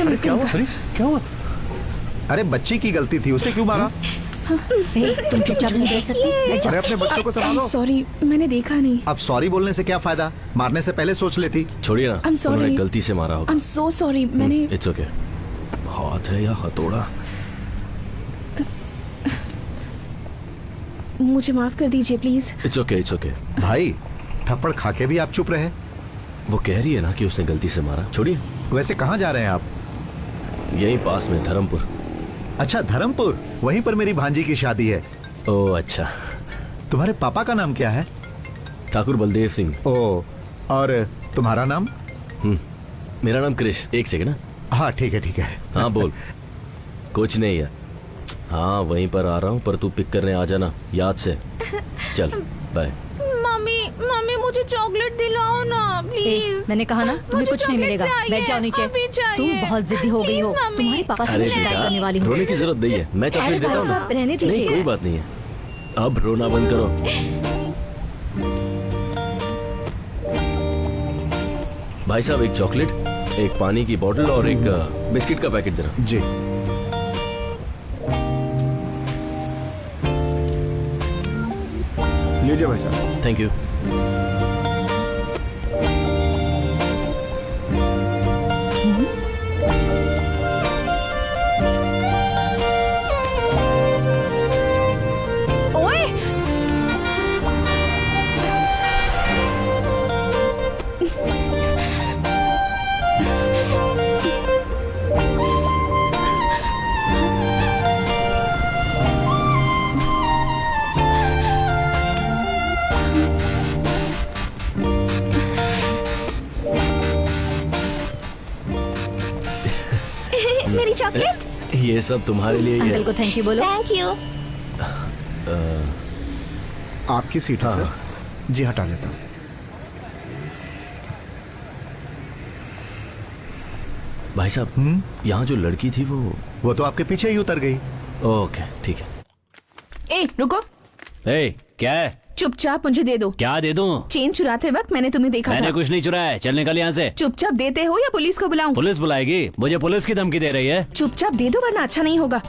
अरे क्या हुआ? अरे क्या हुआ? अरे बच्ची की गलती थी, उसे क्यों मारा? तुम चुपचाप नहीं बैठ सकती? अरे अपने बच्चों को संभालो। सॉरी, मैंने देखा नहीं। अब सॉरी बोलने से क्या फायदा, मारने से पहले सोच लेती। छोड़िए ना, I'm sorry. उन्होंने गलती से मारा होगा। I'm so sorry, मैंने। It's okay. हाथ है या हथौड़ा? मुझे माफ कर दीजिए please. It's okay, it's okay. भाई थप्पड़ खा के भी आप चुप रहे। वो कह रही है ना कि उसने गलती से मारा। छोड़िए। वैसे कहाँ जा रहे हैं आप? यहीं पास में धर्मपुर। अच्छा धर्मपुर, वहीं पर मेरी भांजी की शादी है। ओह अच्छा। तुम्हारे पापा का नाम क्या है? ठाकुर बलदेव सिंह। ओ, और तुम्हारा नाम? मेरा नाम कृष। एक सेकंड ना। हाँ ठीक है ठीक है। हाँ बोल। कुछ नहीं है। हाँ वहीं पर आ रहा हूँ, पर तू पिक करने आ जाना याद से। चल बाय। मम्मी मुझे चॉकलेट दिलाओ ना प्लीज। मैंने कहा ना तुम्हें कुछ नहीं मिलेगा। बैठ जाओ नीचे। तुम बहुत जिद्दी हो गई हो। तुम्हारे पापा से अरे शिकायत बेटा, करने वाली हूँ। रोने की जरूरत नहीं है, मैं चॉकलेट देता हूँ ना। रहने नहीं दीजिए। कोई बात नहीं है, अब रोना बंद करो। भाई साहब एक चॉकलेट, एक पानी की बोतल और एक बिस्किट का पैकेट देना। जी। लीजिए भाई साहब। Thank you. ओए मेरी चॉकलेट। ये सब तुम्हारे लिए ही अंकल है। को थैंक यू बोलो। Thank you. आपकी सीट है हाँ। सर। जी हटा लेता हूँ। भाई साहब यहाँ जो लड़की थी वो तो आपके पीछे ही उतर गई। ओके ठीक है। ए रुको, ए क्या है? चुपचाप मुझे दे दो। क्या दे दूं? चेन चुराते वक्त मैंने तुम्हें देखा मैंने था। कुछ नहीं चुराया है, चल निकल यहाँ से। चुपचाप देते हो या पुलिस को बुलाऊं? पुलिस बुलाएगी? मुझे पुलिस की धमकी दे रही है। चुपचाप दे दो वरना अच्छा नहीं होगा।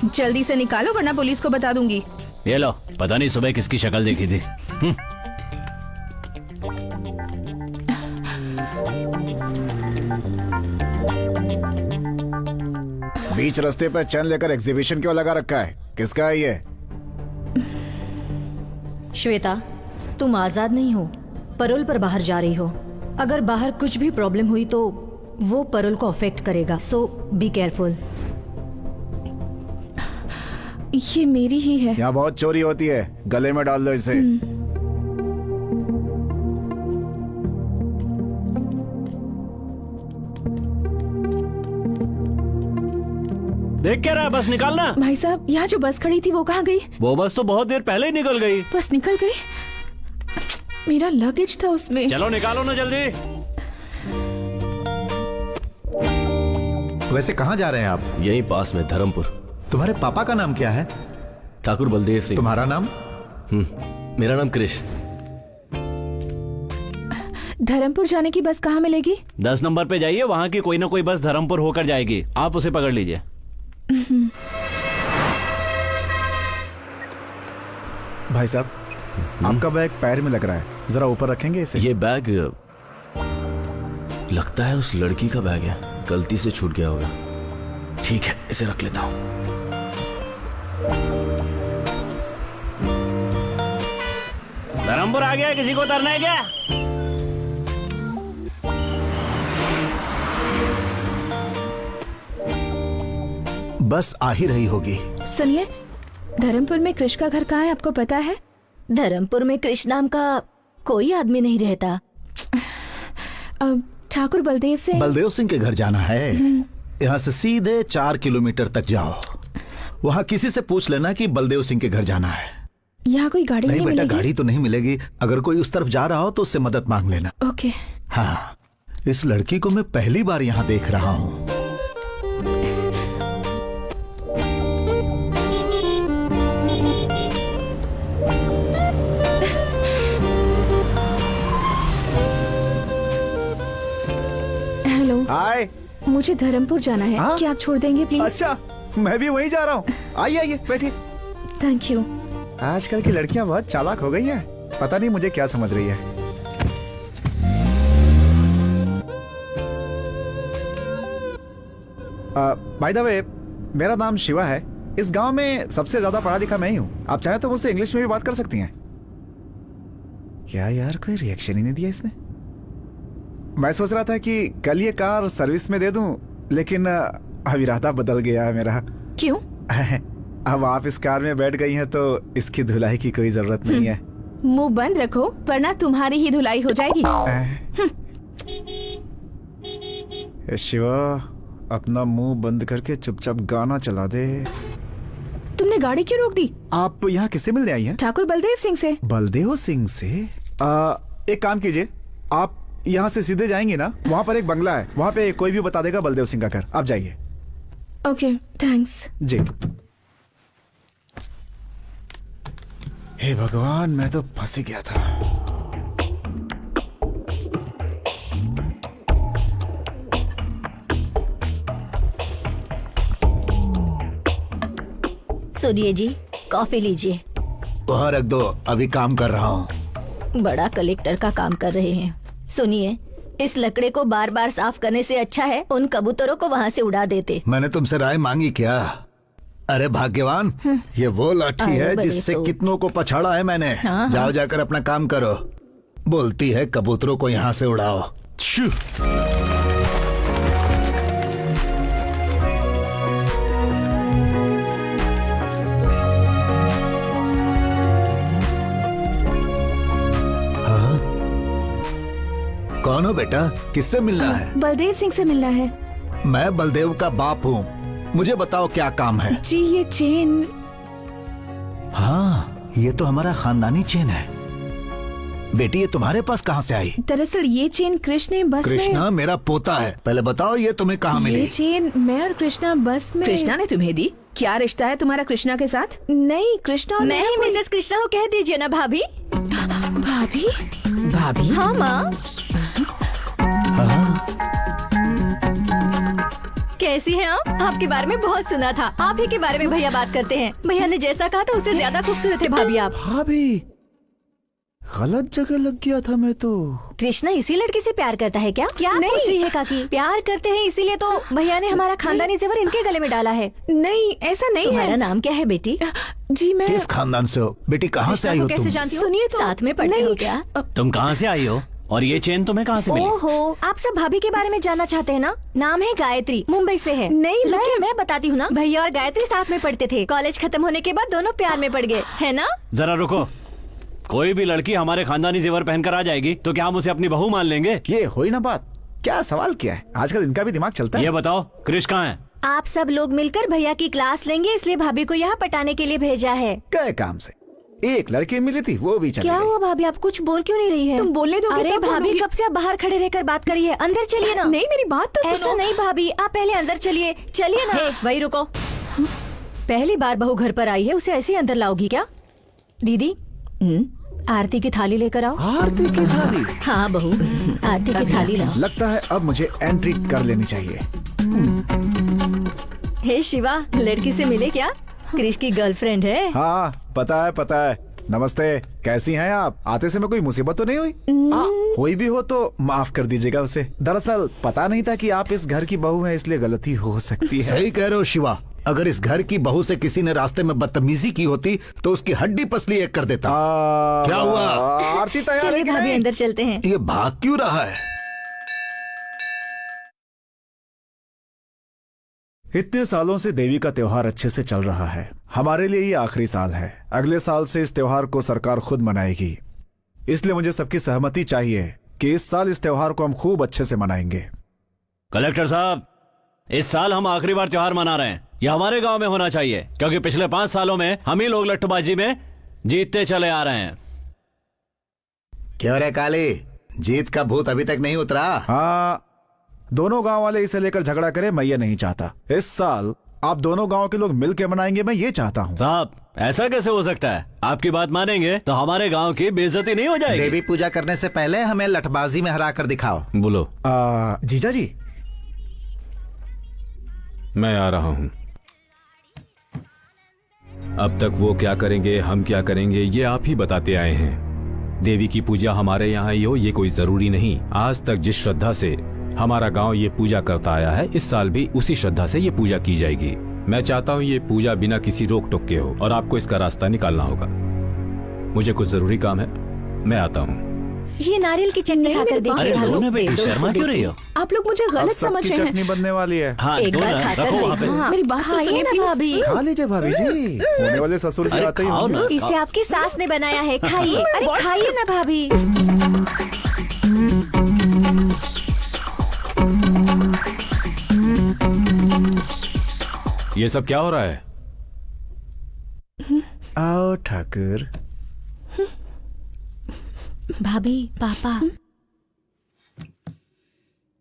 जल्दी से निकालो वरना पुलिस को बता दूंगी। ये लो, पता नहीं सुबह किसकी शक्ल देखी थी। बीच रास्ते पर चैन लेकर एग्जीबिशन क्यों लगा रखा है? किसका है ये? श्वेता, तुम आजाद नहीं हो, परोल पर बाहर जा रही हो। अगर बाहर कुछ भी प्रॉब्लम हुई तो वो परोल को अफेक्ट करेगा, सो बी केयरफुल। ये मेरी ही है। यहाँ बहुत चोरी होती है, गले में डाल लो इसे। देख क्या रहा है, बस निकालना। भाई साहब यहाँ जो बस खड़ी थी वो कहाँ गई? वो बस तो बहुत देर पहले ही निकल गई। बस निकल गई? मेरा लगेज था उसमें। चलो निकालो ना जल्दी। वैसे कहाँ जा रहे हैं आप? यहीं पास में धर्मपुर। तुम्हारे पापा का नाम क्या है? ठाकुर बलदेव सिंह। तुम्हारा नाम? मेरा नाम कृष। धर्मपुर जाने की बस कहाँ मिलेगी? 10 नंबर पे जाइए, वहाँ की कोई ना कोई बस धर्मपुर होकर जाएगी, आप उसे पकड़ लीजिए। भाई साहब, आपका बैग पैर में लग रहा है, जरा ऊपर रखेंगे इसे? ये बैग लगता है उस लड़की का बैग है, गलती से छूट गया होगा। ठीक है, इसे रख लेता हूँ। धर्मपुर आ गया, किसी को उतरना है क्या? बस आ ही रही होगी। सुनिए, धर्मपुर में कृष का घर कहाँ है आपको पता है? धर्मपुर में कृष्ण नाम का कोई आदमी नहीं रहता। अब ठाकुर बलदेव से। बलदेव सिंह के घर जाना है। यहाँ से सीधे 4 किलोमीटर तक जाओ, वहाँ किसी से पूछ लेना कि बलदेव सिंह के घर जाना है। यहाँ कोई गाड़ी नहीं नहीं बेटा, मिलेगी? गाड़ी तो नहीं मिलेगी। अगर कोई उस तरफ जा रहा हो तो उससे मदद मांग लेना। ओके। हाँ, इस लड़की को मैं पहली बार यहाँ देख रहा हूँ। हेलो, हाय। मुझे धर्मपुर जाना है। हाँ? क्या आप छोड़ देंगे प्लीज? अच्छा, मैं भी वहीं जा रहा हूँ। आइए आइए बैठिए। Thank you. आजकल की लड़कियां बहुत चालाक हो गई हैं। पता नहीं मुझे क्या समझ रही है। बाय द वे, मेरा नाम शिवा है। इस गांव में सबसे ज्यादा पढ़ा लिखा मैं ही हूँ। आप चाहे तो मुझसे इंग्लिश में भी बात कर सकती हैं। क्या यार, कोई रिएक्शन ही नहीं दिया इसने। मैं सोच रहा था कि कल ये कार सर्विस में दे दूं, लेकिन अब इरादा बदल गया है मेरा। क्यों? अब आप इस कार में बैठ गई हैं तो इसकी धुलाई की कोई जरूरत नहीं है। मुंह बंद रखो वरना तुम्हारी ही धुलाई हो जाएगी। शिवा, अपना मुंह बंद करके चुपचाप गाना चला दे। तुमने गाड़ी क्यों रोक दी? आप यहाँ किससे मिलने आई हैं? ठाकुर बलदेव सिंह से। बलदेव सिंह से? एक काम कीजिए, आप यहाँ से सीधे जाएंगे ना, वहाँ पर एक बंगला है, वहाँ पे कोई भी बता देगा बलदेव सिंह का घर। आप जाइए। Okay, thanks. जी। हे भगवान, मैं तो फंस ही गया था। सुनिए जी, कॉफी लीजिए। वहाँ रख दो, अभी काम कर रहा हूँ। बड़ा कलेक्टर का काम कर रहे हैं। सुनिए, इस लकड़े को बार बार साफ करने से अच्छा है उन कबूतरों को वहाँ से उड़ा देते। मैंने तुमसे राय मांगी क्या? अरे भाग्यवान, ये वो लाठी अरे है बड़े जिससे तो। कितनों को पछाड़ा है मैंने। हाँ, जाओ जाकर अपना काम करो। बोलती है कबूतरों को यहाँ से उड़ाओ। शू। हाँ? कौन हो बेटा? किससे मिलना है? बलदेव सिंह से मिलना है। मैं बलदेव का बाप हूँ। मुझे बताओ क्या काम है? जी, ये चेन। हाँ, ये तो हमारा खानदानी चेन है। बेटी, ये तुम्हारे पास कहाँ से आई? दरअसल ये चेन कृष्ण ने बस कृष्णा मेरा पोता है। पहले बताओ ये तुम्हें कहाँ में। ये मिली? चेन मैं और कृष्णा बस में। कृष्णा ने तुम्हें दी? क्या रिश्ता है तुम्हारा कृष्णा के साथ? नहीं, कृष्णा और मैं मेरा ही कोई- मिसेस कृष्णा को कह दीजिए ना भाभी। भाभी। भाभी? हाँ माँ। कैसी हैं आप? आपके बारे में बहुत सुना था। आप ही के बारे में भैया बात करते हैं। भैया ने जैसा कहा था उससे ज्यादा खूबसूरत है भाभी आप। भाभी, गलत जगह लग गया था मैं तो। कृष्णा इसी लड़की से प्यार करता है क्या? क्या नहीं। पूछ रही है काकी? प्यार करते हैं इसीलिए तो भैया ने हमारा खानदानी जेवर इनके गले में डाला है। नहीं, ऐसा नहीं तुम्हारा है। नाम क्या है बेटी? जी, मैं किस खानदान से हो? बेटी कहाँ से कृष्णा आई को हो कैसे तुम? जानती हो? सुनिए तो। साथ में पढ़ते हो क्या? तुम कहाँ से आई हो और ये चेन तुम्हें कहाँ से मिली? ओहो, आप सब भाभी के बारे में जानना चाहते हैं ना? नाम है गायत्री, मुंबई से है। नहीं, रुकिए, मैं बताती हूँ ना। भैया और गायत्री साथ में पढ़ते थे। कॉलेज खत्म होने के बाद दोनों प्यार में पड़ गए, है ना? जरा रुको। कोई भी लड़की हमारे खानदानी जेवर पहनकर आ जाएगी तो क्या हम उसे अपनी बहू मान लेंगे? ये हुई ना बात। क्या सवाल किया है? आजकल इनका भी दिमाग चलता है। ये बताओ, कृष कहाँ है? आप सब लोग मिलकर भैया की क्लास लेंगे, इसलिए भाभी को यहाँ पटाने के लिए भेजा है। गए काम से। एक लड़की मिली थी, वो भी चली क्या गई। हुआ भाभी, आप कुछ बोल क्यों नहीं रही है? तुम बोलने दोगे अरे तब भाभी, बोलूंगी। कब से आप बाहर खड़े रहकर बात करी है? अंदर चलिए ना। नहीं, मेरी बात तो ऐसा सुनो। नहीं भाभी, आप पहले अंदर चलिए। चलिए ना। वही रुको। पहली बार बहू घर पर आई है, उसे ऐसे ही अंदर लाओगी क्या? दीदी, आरती की थाली लेकर आओ। आरती की थाली? हाँ बहू, आरती की थाली लाओ। लगता है अब मुझे एंट्री कर लेनी चाहिए। हे शिवा, लड़की से मिले क्या? क्रिश की गर्लफ्रेंड है। हाँ, पता है पता है। नमस्ते, कैसी हैं आप? आते समय कोई मुसीबत तो नहीं हुई? हुई भी हो तो माफ कर दीजिएगा उसे। दरअसल पता नहीं था कि आप इस घर की बहू हैं, इसलिए गलती हो सकती है। सही कह रहे हो शिवा। अगर इस घर की बहू से किसी ने रास्ते में बदतमीजी की होती तो उसकी हड्डी पसली एक कर देता। क्या हुआ? आरती तैयार है चलिए कि भाभी, नहीं? अंदर चलते हैं। ये भाग क्यों रहा है? इतने सालों से देवी का त्योहार अच्छे से चल रहा है। हमारे लिए ये आखिरी साल है। अगले साल से इस त्योहार को सरकार खुद मनाएगी, इसलिए मुझे सबकी सहमति चाहिए कि इस साल इस त्योहार को हम खूब अच्छे से मनाएंगे। कलेक्टर साहब, इस साल हम आखिरी बार त्योहार मना रहे हैं। यह हमारे गांव में होना चाहिए क्योंकि पिछले 5 सालों में हम ही लोग लट्टूबाजी में जीतते चले आ रहे हैं। क्यों रे काली, जीत का भूत अभी तक नहीं उतरा? हाँ, दोनों गांव वाले इसे लेकर झगड़ा करें, मैं ये नहीं चाहता। इस साल आप दोनों गांव के लोग मिलकर मनाएंगे, मैं ये चाहता हूँ। साहब, ऐसा कैसे हो सकता है? आपकी बात मानेंगे तो हमारे गांव की बेइज्जती नहीं हो जाएगी। देवी पूजा करने से पहले हमें लठबाजी में हरा कर दिखाओ। बोलो। जीजा जी, मैं आ रहा हूं। अब तक वो क्या करेंगे, हम क्या करेंगे, ये आप ही बताते आए हैं। देवी की पूजा हमारे यहाँ ही हो ये कोई जरूरी नहीं। आज तक जिस श्रद्धा से हमारा गांव ये पूजा करता आया है, इस साल भी उसी श्रद्धा से ये पूजा की जाएगी। मैं चाहता हूँ ये पूजा बिना किसी रोक टोक के हो और आपको इसका रास्ता निकालना होगा। मुझे कुछ जरूरी काम है, मैं आता हूँ। ये नारियल की चटनी खाकर देखिए अरे भाभी। दोनों बेटी, दे दो शर्मा क्यों रही हो? आप लोग मुझे अब गलत समझ सबकी रहे हैं। चटनी बनने वाली है। हाँ एक दो बार ना, खाकर रखो वहाँ पे। देखो। हाँ, मेरी बात तो खाइए सुनिए, ना please। भाभी। खा लीजिए भाभी जी, होने वाले ससुर के अरे आते ही खाओ होंगे। ना। इसे आपकी सास ने बनाया है, खाइए। अरे खाइए ना भाभी। ये सब क्या हो रहा है? आओ ठाकुर। भाभी, पापा,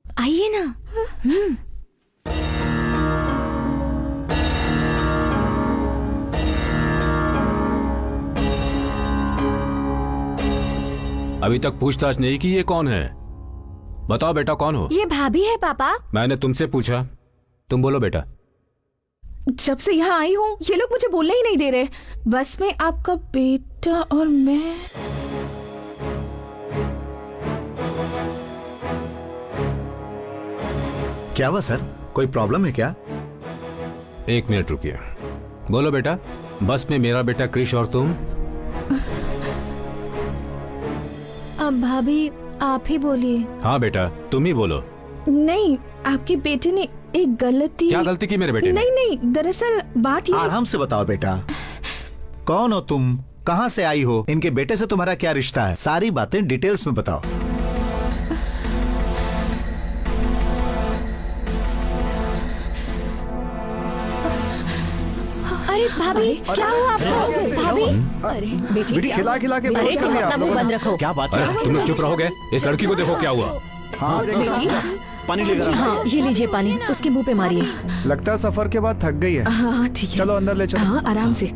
आइए ना। अभी तक पूछताछ नहीं की ये कौन है? बताओ बेटा, कौन हो? ये भाभी है पापा। मैंने तुमसे पूछा, तुम बोलो बेटा। जब से यहाँ आई हूँ ये लोग मुझे बोलने ही नहीं दे रहे। बस में आपका बेटा और मैं। क्या हुआ सर, कोई प्रॉब्लम है क्या? एक मिनट रुकिए। बोलो बेटा, बस में मेरा बेटा क्रिश और तुम। अब भाभी आप ही बोलिए। हाँ बेटा, तुम ही बोलो। नहीं, आपके बेटे ने एक गलती। क्या गलती की मेरे बेटे ने? नहीं नहीं, दरअसल बात ये। आराम से बताओ बेटा, कौन हो तुम, कहाँ से आई हो, इनके बेटे से तुम्हारा क्या रिश्ता है, सारी बातें डिटेल्स में बताओ। अरे भाभी, क्या हुआ आपको? भाभी, अरे बेटी, बेटी खिला खिला के अरे बेहोश कर तुम दिया अपना आप मुंह लोगों बंद ने। रखो। क्या बात अरे है? तुम लोग चुप रहोगे? इस लड़की को देखो क्या हुआ। हाँ देखो, पानी लेकर आओ। हाँ, ये लीजिए पानी, उसके मुंह पे मारिए। लगता है सफर के बाद थक गई है। हाँ ठीक है। चलो अंदर ले चलो। हाँ आराम से।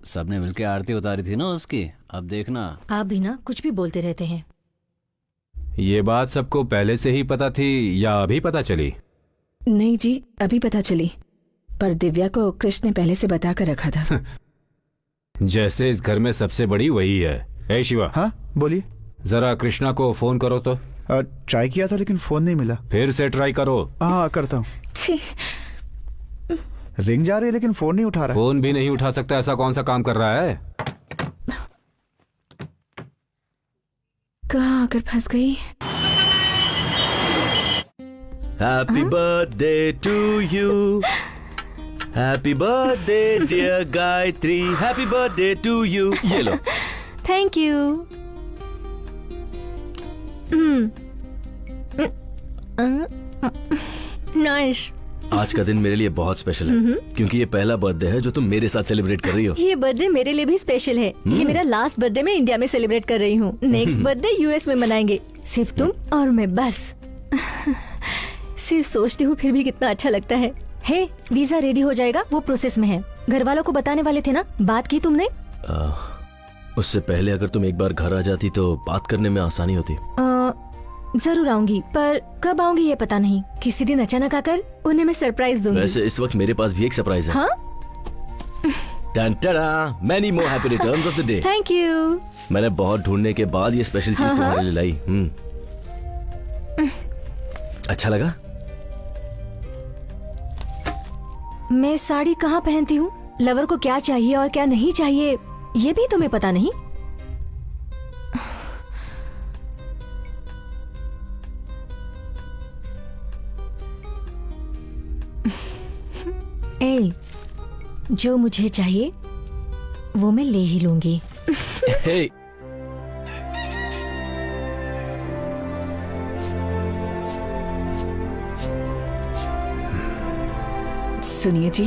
सबने मिलके आरती उतारी थी ना उसकी, अब देखना। आप भी ना कुछ भी बोलते रहते हैं। ये बात सबको पहले से ही पता थी या अभी पता चली? नहीं जी, अभी पता चली, पर दिव्या को कृष्ण ने पहले से बता कर रखा था। जैसे इस घर में सबसे बड़ी वही है। ए शिवा, हाँ बोलिए। जरा कृष्णा को फोन करो तो। ट्राई किया था लेकिन फोन नहीं मिला। फिर से ट्राई करो। हाँ करता हूँ। छी, रिंग जा रही है लेकिन फोन नहीं उठा रहा है। फोन भी नहीं उठा सकता, ऐसा कौन सा काम कर रहा है? कहाँ आकर फंस गई। Happy birthday to you, happy birthday dear Gayatri, happy birthday to you. ये लो। Thank you. नाइस। आज का दिन मेरे लिए बहुत स्पेशल है क्योंकि ये पहला बर्थडे है जो तुम मेरे साथ सेलिब्रेट कर रही हो। ये बर्थडे मेरे लिए भी स्पेशल है। ये मेरा लास्ट बर्थडे मैं इंडिया में सेलिब्रेट कर रही हूँ। नेक्स्ट बर्थडे यूएस में मनाएंगे, सिर्फ तुम और मैं बस। सिर्फ सोचती हूँ फिर भी कितना अच्छा लगता है। हे, वीजा रेडी हो जाएगा, वो प्रोसेस में है। घर वालों को बताने वाले थे ना, बात की तुमने? उससे पहले अगर तुम एक बार घर आ जाती तो बात करने में आसानी होती। जरूर आऊंगी, पर कब आऊंगी ये पता नहीं। किसी दिन अचानक आकर उन्हें मैं सरप्राइज दूंगी। वैसे इस वक्त मेरे पास भी एक सरप्राइज है। हाँ? टन-टडा, many more happy returns of the day। Thank you. मैंने बहुत ढूंढने के बाद ये स्पेशल चीज तुम्हारे लिए लाई। अच्छा लगा? मैं साड़ी कहाँ पहनती हूँ, लवर को क्या चाहिए और क्या नहीं चाहिए, ये भी तुम्हें पता नहीं? ए, जो मुझे चाहिए वो मैं ले ही लूंगी। Hey, सुनिए जी,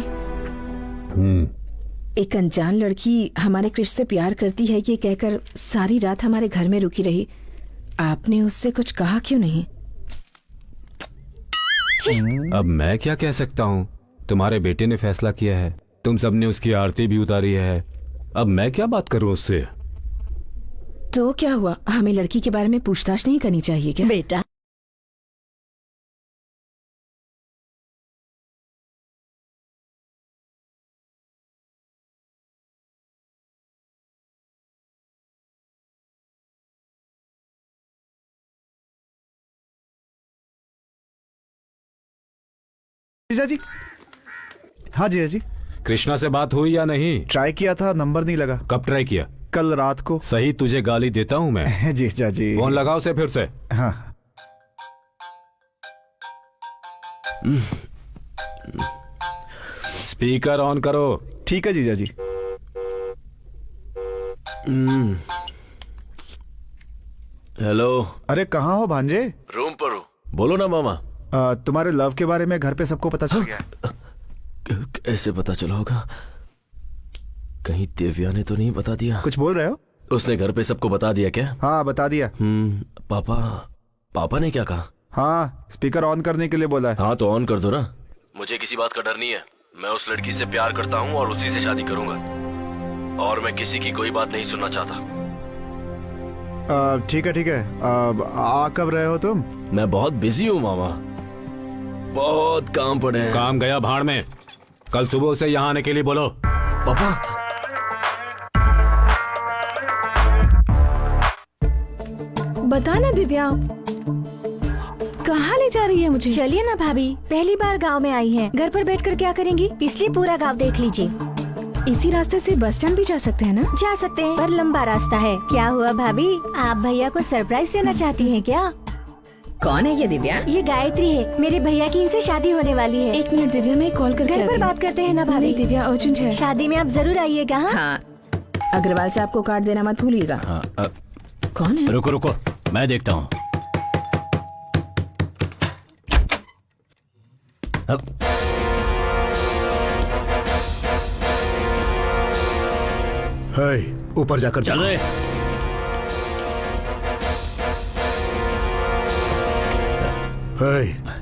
एक अनजान लड़की हमारे कृष से प्यार करती है ये कहकर सारी रात हमारे घर में रुकी रही। आपने उससे कुछ कहा क्यों नहीं? अब मैं क्या कह सकता हूँ? तुम्हारे बेटे ने फैसला किया है, तुम सबने उसकी आरती भी उतारी है, अब मैं क्या बात करूँ उससे? तो क्या हुआ, हमें लड़की के बारे में पूछताछ नहीं करनी चाहिए क्या? बेटा, जीजा जी। हाँ जीजा जी, कृष्णा से बात हुई या नहीं? ट्राई किया था, नंबर नहीं लगा। कब ट्राई किया? कल रात को। सही, तुझे गाली देता हूँ मैं। जीजा जी। फोन लगाओ उसे फिर से। हाँ। स्पीकर ऑन करो। ठीक है जीजा जी। हेलो। अरे कहाँ हो भांजे? रूम पर हो। बोलो ना मामा। तुम्हारे लव के बारे में घर पे सबको पता चल गया? कैसे पता चला होगा? कहीं दिव्या ने तो नहीं बता दिया? कुछ बोल रहे हो? उसने घर पे सबको बता दिया क्या? हाँ बता दिया। पापा ने क्या कहा? हाँ, स्पीकर ऑन करने के लिए बोला है। हाँ तो ऑन कर दो ना। मुझे किसी बात का डर नहीं है। मैं उस लड़की से प्यार करता हूँ और उसी से शादी करूंगा, और मैं किसी की कोई बात नहीं सुनना चाहता। ठीक है ठीक है। आ कब रहे हो तुम? मैं बहुत बिजी हूँ मामा, बहुत काम पड़े हैं। काम गया भाड़ में। कल सुबह उसे यहाँ आने के लिए बोलो। पापा, बता ना दिव्या, कहाँ ले जा रही है मुझे? चलिए ना भाभी, पहली बार गांव में आई हैं। घर पर बैठकर क्या करेंगी, इसलिए पूरा गांव देख लीजिए। इसी रास्ते से बस स्टैंड भी जा सकते हैं ना? जा सकते हैं, पर लंबा रास्ता है। क्या हुआ भाभी, आप भैया को सरप्राइज देना चाहती हैं क्या? कौन है ये दिव्या? ये गायत्री है, मेरे भैया की इनसे शादी होने वाली है। 1 मिनट दिव्या, मैं कॉल करके घर आती पर हूँ। बात करते हैं ना भाभी। नहीं दिव्या, अर्जेंट है। शादी में आप जरूर आइएगा। हाँ, अग्रवाल से आपको कार्ड देना मत भूलिएगा। कौन है? रुको रुको, मैं देखता हूँ। ऊपर जाकर चल रहे।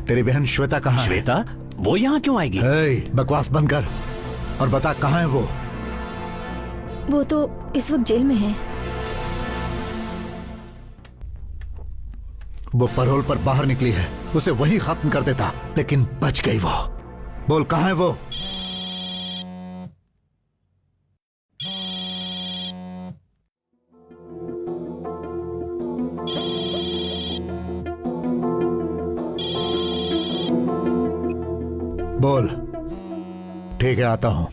तेरी बहन श्वेता कहाँ है? श्वेता, वो यहाँ क्यों आएगी? बकवास बंद कर और बता कहाँ है वो? वो तो इस वक्त जेल में है। वो पैरोल पर बाहर निकली है, उसे वहीं खत्म कर देता, लेकिन बच गई वो। बोल कहाँ है वो? बोल। ठीक है, आता हूं।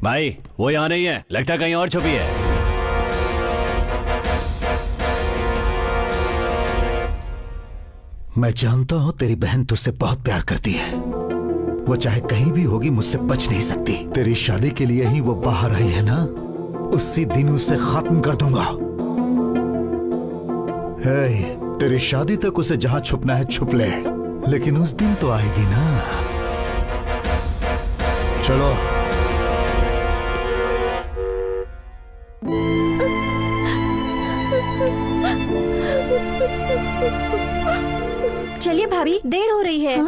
भाई, वो यहाँ नहीं है, लगता है कहीं और छुपी है। मैं जानता हूं तेरी बहन तुझसे बहुत प्यार करती है। वो चाहे कहीं भी होगी, मुझसे बच नहीं सकती। तेरी शादी के लिए ही वो बाहर आई है ना, उसी दिन उसे खत्म कर दूंगा। तेरी शादी तक उसे जहां छुपना है छुप ले, लेकिन उस दिन तो आएगी ना। चलो। चलिए भाभी, देर हो रही है।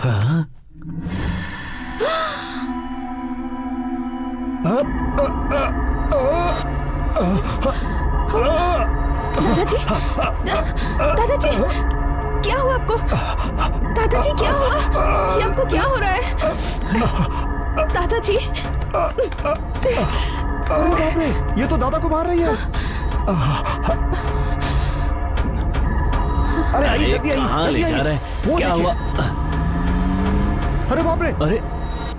हाँ? दादाजी, दादाजी, क्या हुआ आपको? दादाजी क्या हुआ? ये आपको क्या हो रहा है? दादाजी, अरे बाप रे, ये तो दादा को मार रही है। अरे आइए, जल्दी आइए, कहाँ ले जल्दी जा आइए। रहे हैं? वो क्या देखिए। हुआ? अरे बाप रे, अरे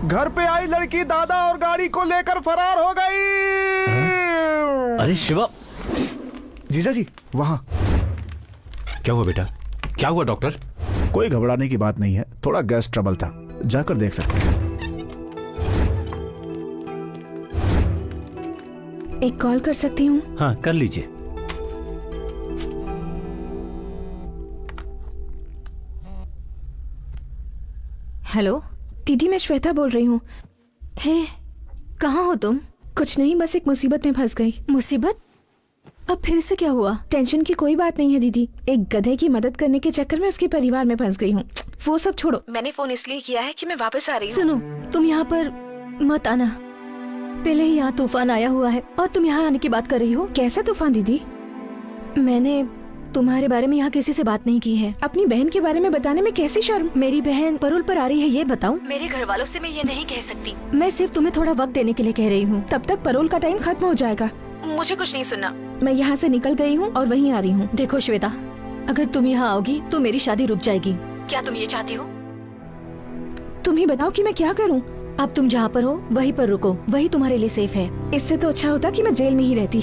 घर पे आई लड़की दादा और गाड़ी को लेकर फरार हो गई। अरे शिवा, जीजा जी वहां। क्या हुआ बेटा? क्या हुआ डॉक्टर? कोई घबराने की बात नहीं है, थोड़ा गैस ट्रबल था, जाकर देख सकते हैं। एक कॉल कर सकती हूँ? हाँ कर लीजिए। हेलो दीदी मैं श्वेता बोल रही हूँ। हे, कहाँ हो तुम? कुछ नहीं, बस एक मुसीबत में फंस गई। मुसीबत? अब फिर से क्या हुआ? टेंशन की कोई बात नहीं है दीदी, एक गधे की मदद करने के चक्कर में उसके परिवार में फंस गई हूँ। वो सब छोड़ो, मैंने फोन इसलिए किया है कि मैं वापस आ रही हूँ। सुनो, तुम यहाँ पर मत आना। पहले ही यहाँ तूफान आया हुआ है और तुम यहाँ आने की बात कर रही हो। कैसा तूफान दीदी? मैंने तुम्हारे बारे में यहाँ किसी से बात नहीं की है। अपनी बहन के बारे में बताने में कैसी शर्म। मेरी बहन परोल पर आ रही है, ये बताऊं? मेरे घर वालों से मैं ये नहीं कह सकती। मैं सिर्फ तुम्हें थोड़ा वक्त देने के लिए कह रही हूँ। तब तक परोल का टाइम खत्म हो जाएगा। मुझे कुछ नहीं सुनना, मैं यहाँ से निकल गई हूँ और वहीं आ रही हूँ। देखो श्वेता, अगर तुम यहाँ आओगी तो मेरी शादी रुक जाएगी। क्या तुम ये चाहती हो? तुम ही बताओ कि मैं क्या करूँ। अब तुम जहाँ पर हो वहीं पर रुको, वही तुम्हारे लिए सेफ है। इससे तो अच्छा होता कि मैं जेल में ही रहती।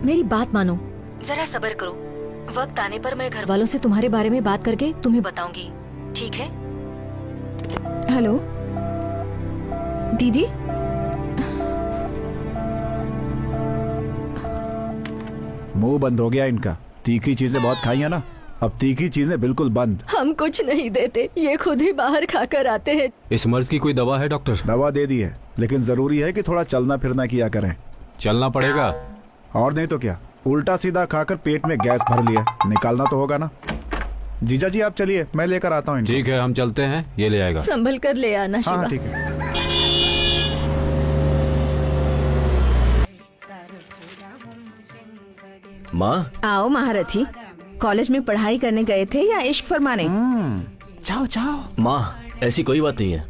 मेरी बात मानो, जरा सब्र करो। वक्त आने पर मैं घर वालों से तुम्हारे बारे में बात करके तुम्हें बताऊंगी, ठीक है? हेलो दीदी। मुंह बंद हो गया इनका, तीखी चीजें बहुत खाई है ना, अब तीखी चीजें बिल्कुल बंद। हम कुछ नहीं देते, ये खुद ही बाहर खाकर आते हैं। इस मर्ज की कोई दवा है डॉक्टर? दवा दे दी है, लेकिन जरूरी है कि थोड़ा चलना फिरना किया करें। चलना पड़ेगा। और नहीं तो क्या, उल्टा सीधा खाकर पेट में गैस भर लिया, निकालना तो होगा ना। जीजा जी आप चलिए, मैं लेकर आता हूँ इनको। ठीक है हम चलते हैं, ये ले आएगा। संभल कर ले आना शिवा। हाँ ठीक है। माँ, आओ महारथी, कॉलेज में पढ़ाई करने गए थे या इश्क फरमाने? जाओ जाओ। माँ ऐसी कोई बात नहीं है।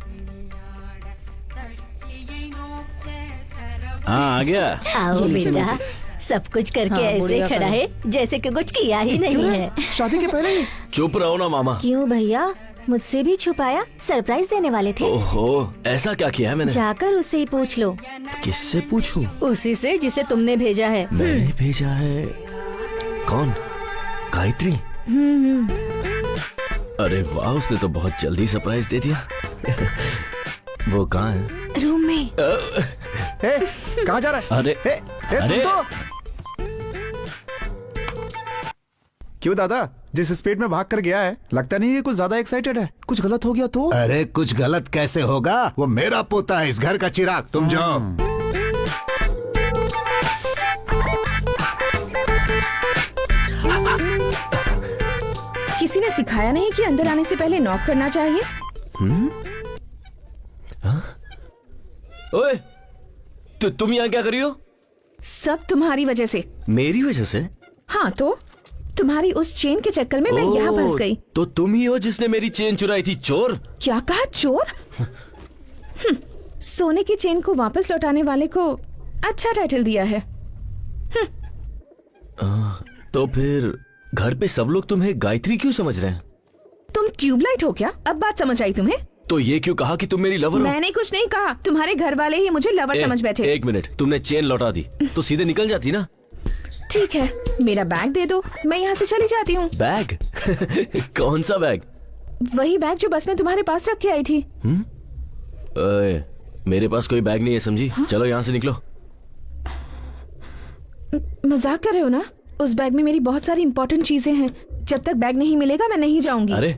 हाँ आ गया। आओ बेटा, सब कुछ करके ऐसे खड़ा है जैसे कि कुछ किया ही नहीं है। शादी के पहले ही? चुप रहो ना मामा। क्यों भैया, मुझसे भी छुपाया? सरप्राइज देने वाले थे? ओहो, ऐसा क्या किया है मैंने? जाकर उससे ही पूछ लो। किससे पूछूं? उसी से जिसे तुमने भेजा है। मैंने भेजा है? कौन? गायत्री? अरे वाह, उसने तो बहुत जल्दी सरप्राइज दे दिया। वो कहाँ है? रूम में। कहाँ जा रहा है? अरे सुन अरे तो। क्यों दादा, जिस स्पीड में भाग कर गया है, लगता नहीं है कुछ ज्यादा एक्साइटेड है। कुछ गलत हो गया तो? अरे कुछ गलत कैसे होगा, वो मेरा पोता है, इस घर का चिराग। तुम जाओ। किसी ने सिखाया नहीं कि अंदर आने से पहले नॉक करना चाहिए? ओए, तुम यहाँ क्या कर रही हो? सब तुम्हारी वजह से। मेरी वजह से? हाँ तो तुम्हारी उस चेन के चक्कर में मैं यहाँ फंस गई। तो तुम ही हो जिसने मेरी चेन चुराई थी, चोर? क्या कहा, चोर? सोने की चेन को वापस लौटाने वाले को अच्छा टाइटल दिया है। तो फिर घर पे सब लोग तुम्हें गायत्री क्यों समझ रहे हैं? तुम ट्यूबलाइट हो क्या? अब बात समझ आई तुम्हें? तो ये क्यों कहा कि तुम मेरी लवर हो? मैंने कुछ नहीं कहा, तुम्हारे घर वाले ही मुझे लवर समझ बैठे। एक मिनट, तुमने चेन लौटा दी तो सीधे निकल जाती ना। ठीक है, मेरा बैग दे दो, मैं यहाँ से चली जाती हूँ। बैग? कौन सा बैग? वही बैग जो बस में तुम्हारे पास रख के आई थी। ओए, मेरे पास कोई बैग नहीं है समझी। चलो यहाँ से निकलो। मजाक कर रहे हो ना? उस बैग में मेरी बहुत सारी इंपॉर्टेंट चीजें हैं। जब तक बैग नहीं मिलेगा मैं नहीं जाऊंगी। अरे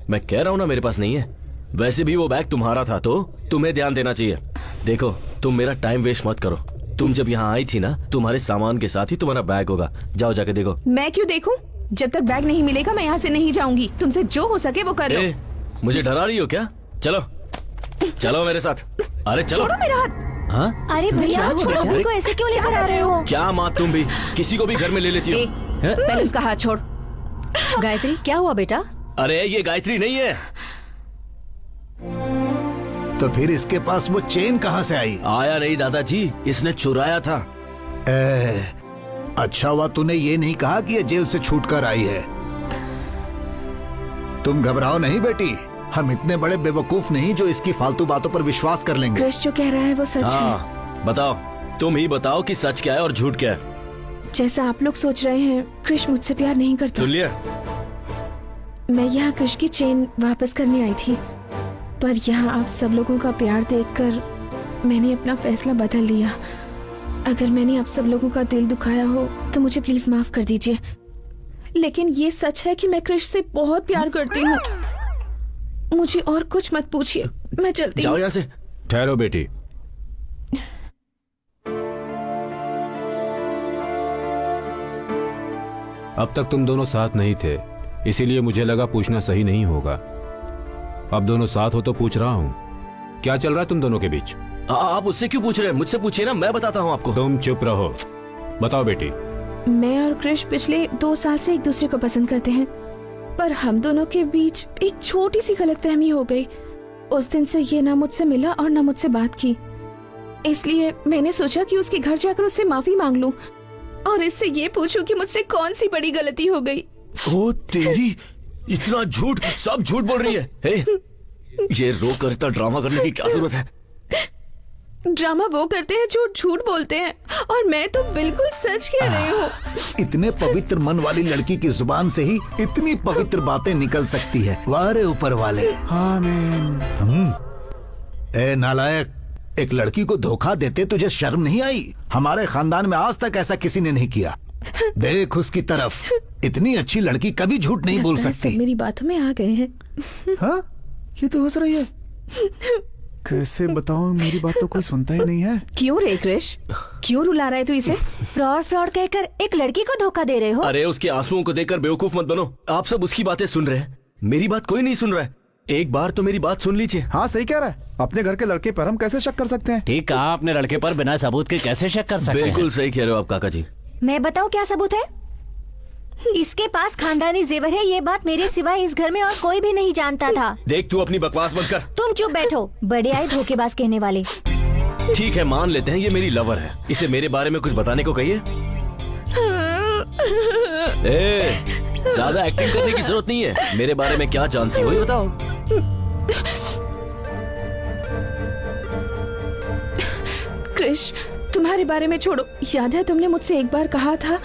मैं कह रहा हूँ ना मेरे पास नहीं है। वैसे भी वो बैग तुम्हारा था तो तुम्हें ध्यान देना चाहिए। देखो तुम मेरा टाइम वेस्ट मत करो। तुम जब यहाँ आई थी ना, तुम्हारे सामान के साथ ही तुम्हारा बैग होगा। जाओ जाके देखो। मैं क्यों देखूं? जब तक बैग नहीं मिलेगा मैं यहाँ से नहीं जाऊंगी। तुमसे जो हो सके वो कर लो। मुझे डरा रही हो क्या? चलो चलो मेरे साथ। अरे चलो। छोड़ो मेरा हाथ। हाँ? अरे भैया, छोड़ो को ऐसे क्यों लेकर आ रहे हो? क्या माँ, तुम भी किसी को भी घर में ले लेती हो? पहले उसका हाथ छोड़। गायत्री क्या हुआ बेटा? अरे ये गायत्री नहीं है। तो फिर इसके पास वो चेन कहाँ से आई? आया नहीं दादाजी, इसने चुराया था। अच्छा हुआ तूने ये नहीं कहा कि ये जेल से छूट कर आई है। तुम घबराओ नहीं बेटी, हम इतने बड़े बेवकूफ नहीं जो इसकी फालतू बातों पर विश्वास कर लेंगे। कृष जो कह रहा है वो सच है। हाँ बताओ, तुम ही बताओ कि सच क्या है और झूठ क्या है। जैसा आप लोग सोच रहे हैं, कृष मुझसे प्यार नहीं करता। सुन लिया? मैं यहाँ कृष की चेन वापस करने आई थी, पर यहाँ आप सब लोगों का प्यार देखकर मैंने अपना फैसला बदल लिया। अगर मैंने आप सब लोगों का दिल दुखाया हो तो मुझे प्लीज माफ कर दीजिए, लेकिन ये सच है कि मैं कृष से बहुत प्यार करती हूँ। मुझे और कुछ मत पूछिए, मैं चलती जाओ हूँ। यहाँ से। ठहरो बेटी। अब तक तुम दोनों साथ नहीं थे, इसीलिए मुझे लगा पूछना सही नहीं होगा। अब दोनों साथ हो तो पूछ रहा हूँ, क्या चल रहा है तुम दोनों के बीच? आप उससे क्यों पूछ रहे हैं? मुझसे पूछिए ना, मैं बताता हूँ आपको। तुम चुप रहो। बताओ बेटी। मैं और कृष पिछले 2 साल से एक दूसरे को पसंद करते हैं, पर हम दोनों के बीच एक छोटी सी गलतफहमी हो गई। उस दिन से ये ना मुझसे मिला और ना मुझसे बात की, इसलिए मैंने सोचा कि उसके घर जाकर उससे माफी मांग लूं और इससे ये पूछूं कि मुझसे कौन सी बड़ी गलती हो गई। ओ तेरी, इतना झूठ, सब झूठ बोल रही है। हे, ये रो कर इतना ड्रामा करने की क्या जरूरत है? ड्रामा वो करते हैं जो झूठ बोलते हैं, और मैं तो बिल्कुल सच कह रही हूँ। इतने पवित्र मन वाली लड़की की जुबान से ही इतनी पवित्र बातें निकल सकती है। वाह रे ऊपर वाले। ए नालायक, एक लड़की को धोखा देते तुझे शर्म नहीं आई? हमारे खानदान में आज तक ऐसा किसी ने नहीं किया। देख उसकी तरफ, इतनी अच्छी लड़की कभी झूठ नहीं बोल लगता है सकती। सब मेरी बातों में आ गए हैं। हाँ, ये तो हंस रही है। कैसे बताऊं, मेरी बात तो कोई सुनता ही नहीं है। क्यों रे कृष, क्यों रुला रहा है तू इसे? फ्रॉड फ्रॉड कहकर एक लड़की को धोखा दे रहे हो? अरे उसके आंसुओं को देखकर बेवकूफ मत बनो। आप सब उसकी बातें सुन रहे हैं, मेरी बात कोई नहीं सुन रहा है। एक बार तो मेरी बात सुन लीजिए। हाँ सही कह रहा है, अपने घर के लड़के पर हम कैसे शक कर सकते हैं? ठीक कहा आपने, लड़के पर बिना सबूत के कैसे शक कर सकते हैं? बिल्कुल सही कह रहे हो आप काका जी। मैं बताऊं क्या सबूत है? इसके पास खानदानी जेवर है, ये बात मेरे सिवाय इस घर में और कोई भी नहीं जानता था। देख तू अपनी बकवास मत कर। तुम चुप बैठो, बड़े आए धोखेबाज कहने वाले। ठीक है, मान लेते हैं ये मेरी लवर है, इसे मेरे बारे में कुछ बताने को कहिए। ज्यादा एक्टिंग करने की जरूरत नहीं है, मेरे बारे में क्या जानती हो ये बताओ। कृष, तुम्हारे बारे में छोड़ो। याद है तुमने मुझसे एक बार कहा था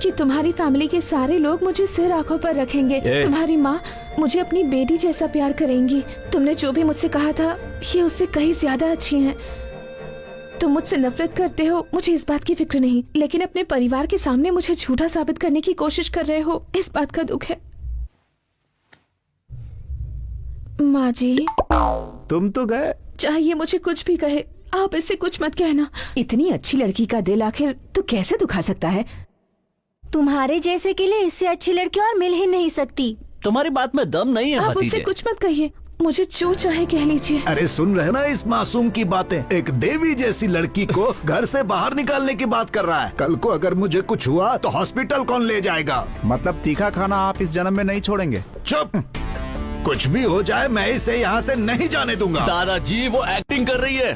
कि तुम्हारी फैमिली के सारे लोग मुझे सिर आंखों पर रखेंगे। तुम्हारी माँ मुझे अपनी बेटी जैसा प्यार करेंगी। तुमने जो भी मुझसे कहा था, ये उससे कहीं ज्यादा अच्छी हैं। तुम मुझसे नफरत करते हो, मुझे इस बात की फिक्र नहीं, लेकिन अपने परिवार के सामने मुझे झूठा साबित करने की कोशिश कर रहे हो, इस बात का दुख है। माँ जी, तुम तो गए। चाहिए मुझे कुछ भी कहे, आप इससे कुछ मत कहना। इतनी अच्छी लड़की का दिल आखिर तू कैसे दुखा सकता है? तुम्हारे जैसे के लिए इससे अच्छी लड़की और मिल ही नहीं सकती। तुम्हारी बात में दम नहीं है आप भतीजे। मुझसे कुछ मत कहिए, मुझे जो चाहे कह लीजिए। अरे सुन रहे ना इस मासूम की बातें? एक देवी जैसी लड़की को घर से बाहर निकालने की बात कर रहा है। कल को अगर मुझे कुछ हुआ तो हॉस्पिटल कौन ले जाएगा? मतलब तीखा खाना आप इस जन्म में नहीं छोड़ेंगे? चुप, कुछ भी हो जाए मैं इसे यहाँ से नहीं जाने दूंगा। दादाजी वो एक्टिंग कर रही है।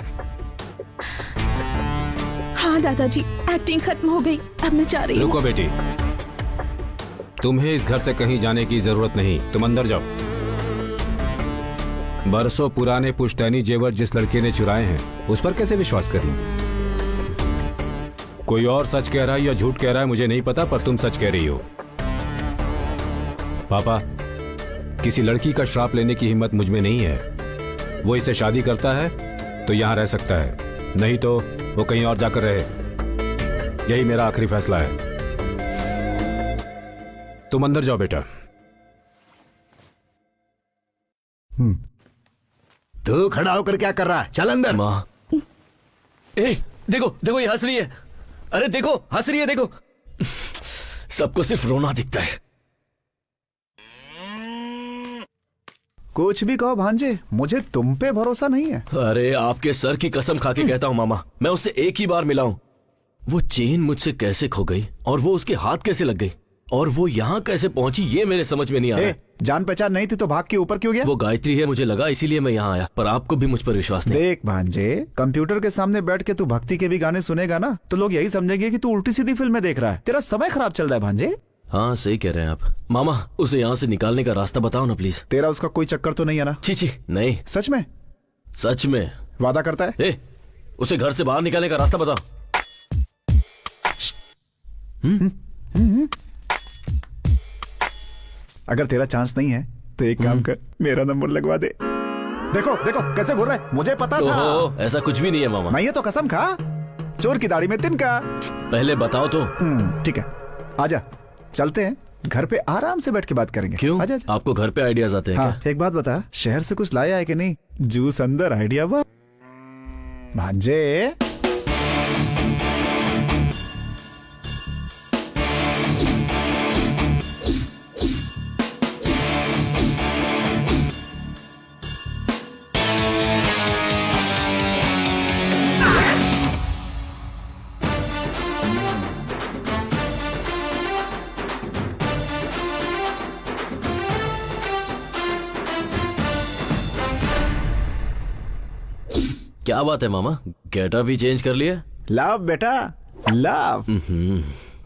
हाँ दादाजी, एक्टिंग खत्म हो गई, अब मैं जा रही हूँ। रुको बेटी, तुम्हें इस घर से कहीं जाने की जरूरत नहीं, तुम अंदर जाओ। बरसों पुराने पुश्तैनी जेवर जिस लड़के ने चुराए हैं, उस पर कैसे विश्वास कर लूं? कोई और सच कह रहा है या झूठ कह रहा है मुझे नहीं पता, पर तुम सच कह रही हो। पापा, किसी लड़की का श्राप लेने की हिम्मत मुझ में नहीं है। वो इससे शादी करता है तो यहां रह सकता है, नहीं तो वो कहीं और जाकर रहे। यही मेरा आखिरी फैसला है। तुम अंदर जाओ बेटा। तू खड़ा होकर क्या कर रहा है? चल अंदर। माँ, देखो देखो ये हंस रही है। अरे देखो हंस रही है, देखो। सबको सिर्फ रोना दिखता है। कुछ भी कहो भांजे, मुझे तुम पे भरोसा नहीं है। अरे आपके सर की कसम खा के कहता हूँ मामा, मैं उससे एक ही बार मिला हूँ। वो चेन मुझसे कैसे खो गई और वो उसके हाथ कैसे लग गई और वो यहाँ कैसे पहुंची, ये मेरे समझ में नहीं आ रहा। जान पहचान नहीं थी तो भाग के ऊपर क्यों गया? वो गायत्री है मुझे लगा, इसीलिए मैं यहाँ आया, पर आपको भी मुझ पर विश्वास नहीं। देख भांजे, कंप्यूटर के सामने बैठ के तू भक्ति के भी गाने सुनेगा ना तो लोग यही समझेंगे कि तू उल्टी सीधी फिल्में देख रहा है। तेरा समय खराब चल रहा है भांजे। हाँ सही कह रहे हैं आप। मामा उसे यहाँ से निकालने का रास्ता बताओ ना प्लीज। तेरा उसका कोई चक्कर तो नहीं है ना? छी नहीं। सच में? सच में। वादा करता है? उसे घर से बाहर निकालने का रास्ता बताओ। अगर तेरा चांस नहीं है तो एक काम कर, मेरा नंबर लगवा दे। देखो देखो कैसे घूर रहा है, मुझे पता था। ओहो, ऐसा कुछ भी नहीं है मामा। नहीं है तो कसम खा, चोर की दाढ़ी में तिनका। पहले बताओ तो। ठीक है, आजा चलते हैं, घर पे आराम से बैठ के बात करेंगे। क्यों? आजा, आजा। आपको घर पे आइडियाज आते हैं हाँ, एक बात बता, शहर से कुछ लाया है कि नहीं? जूस अंदर आइडिया बा भांजे। क्या बात है मामा, गेटअप भी चेंज कर लिया? लाभ बेटा लाभ।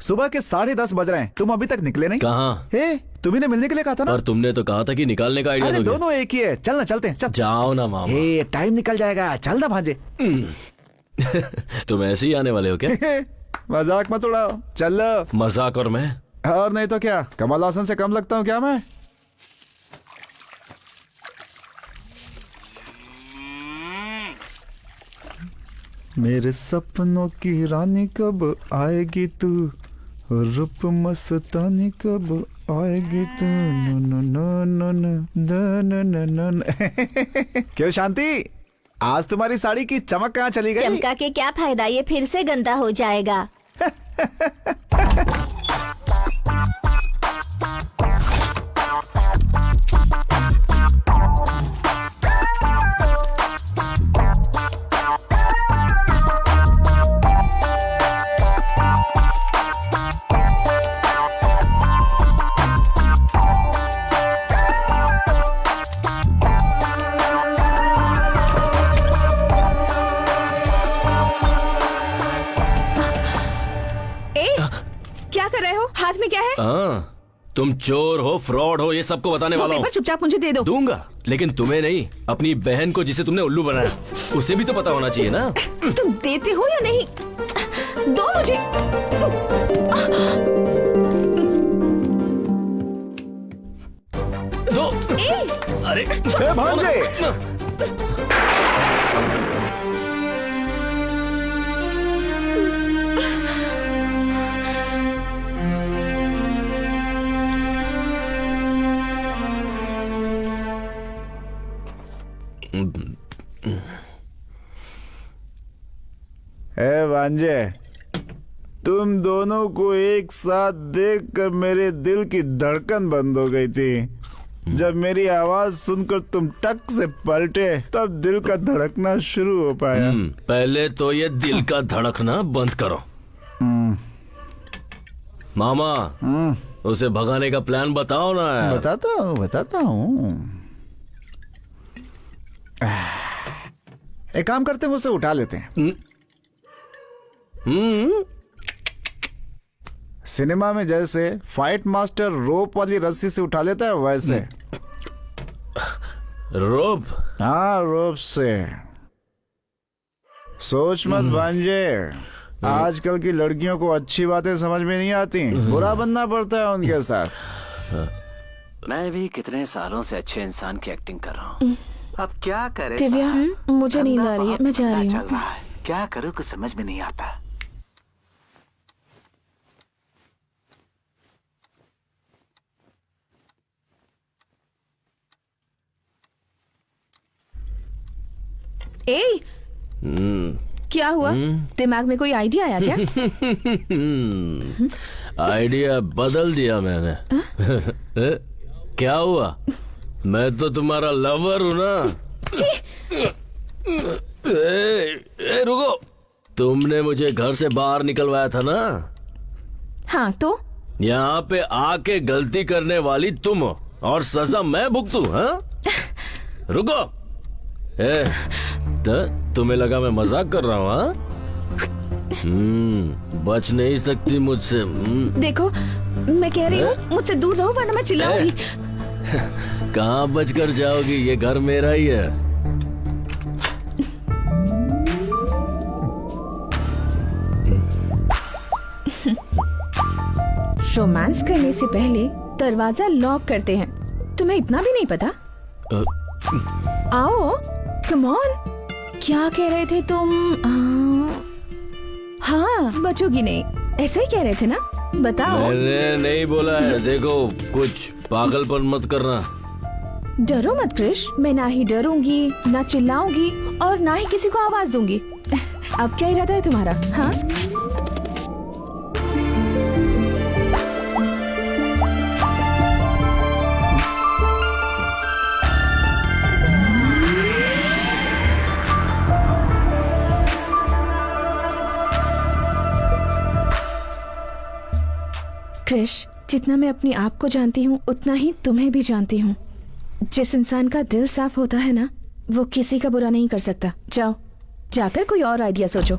सुबह के 10:30 बज रहे हैं, तुम अभी तक निकले नहीं। कहाँ? तुम्ही ने मिलने के लिए कहा था ना। पर तुमने तो कहा था कि निकालने का आइडिया अरे दोगे। दोनों एक ही है, चल ना चलते हैं, चल। जाओ ना मामा। टाइम निकल जाएगा, चल ना भांजे। तुम ऐसे ही आने वाले हो क्या? मजाक मत उड़ाओ, चल। मजाक और मैं? और नहीं तो क्या, कमल हासन से कम लगता हूँ क्या मैं? मेरे सपनों की रानी कब आएगी तू, रूप मस्तानी कब आएगी तू, no no no no no no. क्यों शांति, आज तुम्हारी साड़ी की चमक कहाँ चली गई? चमका के क्या फायदा, ये फिर से गंदा हो जाएगा। हाथ में क्या है? तुम चोर हो, फ्रॉड हो, ये सबको बताने वाला हूँ। पेपर चुपचाप मुझे दे दो। दूंगा, लेकिन तुम्हें नहीं, अपनी बहन को जिसे तुमने उल्लू बनाया उसे भी तो पता होना चाहिए ना। तुम देते हो या नहीं? दो मुझे। दो। अरे भांजे। भांजे, तुम दोनों को एक साथ देखकर मेरे दिल की धड़कन बंद हो गई थी। जब मेरी आवाज सुनकर तुम टक से पलटे, तब दिल का धड़कना शुरू हो पाया। पहले तो ये दिल का धड़कना बंद करो। मामा, उसे भगाने का प्लान बताओ ना यार। बताता हूँ। एक काम करते हैं, मुझसे उठा लेते हैं। सिनेमा में जैसे फाइट मास्टर रोप वाली रस्सी से उठा लेता है, वैसे। रोप? हाँ, रोप से। सोच मत भांजे, आजकल की लड़कियों को अच्छी बातें समझ में नहीं आती, बुरा बनना पड़ता है उनके साथ। मैं भी कितने सालों से अच्छे इंसान की एक्टिंग कर रहा हूँ। अब क्या करे? दिव्या, मुझे नींद आ रही है, मैं जा रही हूँ। क्या करूँ कुछ समझ में नहीं आता। क्या हुआ? दिमाग में कोई आइडिया आया क्या? आइडिया बदल दिया मैंने। क्या हुआ? मैं तो तुम्हारा लवर हूँ ना। रुको, तुमने मुझे घर से बाहर निकलवाया था ना? हाँ तो? यहाँ पे आके गलती करने वाली तुम हो और सजा मैं भुगतू? हाँ? रुको, तुम्हें लगा मैं मजाक कर रहा हूँ? हाँ? बच नहीं सकती मुझसे। देखो, मैं कह रही हूँ मुझसे दूर रहो वरना मैं चिल्लाऊंगी। कहाँ बच कर जाओगी, ये घर मेरा ही है। रोमांस करने से पहले दरवाजा लॉक करते हैं। तुम्हें इतना भी नहीं पता? आओ, कम ऑन। क्या कह रहे थे तुम? हाँ, बचोगी नहीं, ऐसे ही कह रहे थे ना? बताओ। मैंने नहीं बोला है। देखो, कुछ पागलपन मत करना। डरो मत क्रिश, मैं ना ही डरूंगी, ना चिल्लाऊंगी और ना ही किसी को आवाज दूंगी। अब क्या इरादा है तुम्हारा? हाँ? क्रिश, जितना मैं अपने आप को जानती हूँ उतना ही तुम्हें भी जानती हूँ। जिस इंसान का दिल साफ होता है ना, वो किसी का बुरा नहीं कर सकता। जाओ, जाकर कोई और आइडिया सोचो।